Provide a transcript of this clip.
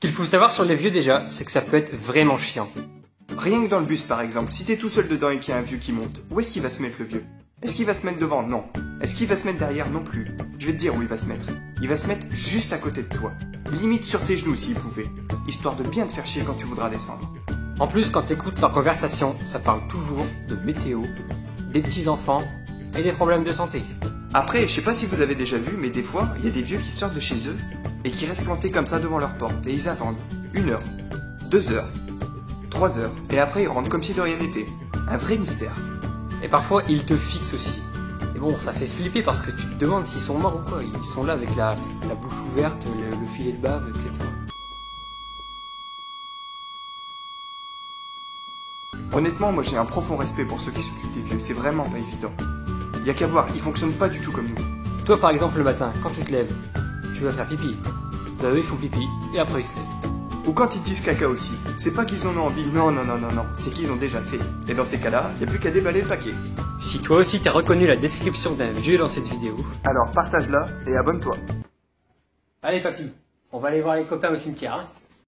Ce qu'il faut savoir sur les vieux déjà, c'est que ça peut être vraiment chiant. Rien que dans le bus par exemple, si t'es tout seul dedans et qu'il y a un vieux qui monte, où est-ce qu'il va se mettre le vieux? Est-ce qu'il va se mettre devant? Non. Est-ce qu'il va se mettre derrière? Non plus. Je vais te dire où il va se mettre. Il va se mettre juste à côté de toi. Limite sur tes genoux s'il pouvait. Histoire de bien te faire chier quand tu voudras descendre. En plus, quand t'écoutes leur conversation, ça parle toujours de météo, des petits-enfants et des problèmes de santé. Après, je sais pas si vous avez déjà vu, mais des fois, il y a des vieux qui sortent de chez eux et qui restent plantés comme ça devant leur porte et ils attendent 1 heure, 2 heures, 3 heures et après ils rentrent comme si de rien n'était. Un vrai mystère. Et parfois, ils te fixent aussi. Et bon, ça fait flipper parce que tu te demandes s'ils sont morts ou quoi. Ils sont là avec la bouche ouverte, le filet de bave, etc. Honnêtement, moi j'ai un profond respect pour ceux qui s'occupent des vieux, c'est vraiment pas évident. Y a qu'à voir, ils fonctionnent pas du tout comme nous. Toi, par exemple, le matin, quand tu te lèves, tu vas faire pipi. Bah, eux, ils font pipi et après ils se lèvent. Ou quand ils disent caca aussi, c'est pas qu'ils en ont envie, non, c'est qu'ils ont déjà fait. Et dans ces cas-là, y a plus qu'à déballer le paquet. Si toi aussi t'as reconnu la description d'un vieux dans cette vidéo, alors partage-la et abonne-toi. allez papy, on va aller voir les copains au cimetière, hein.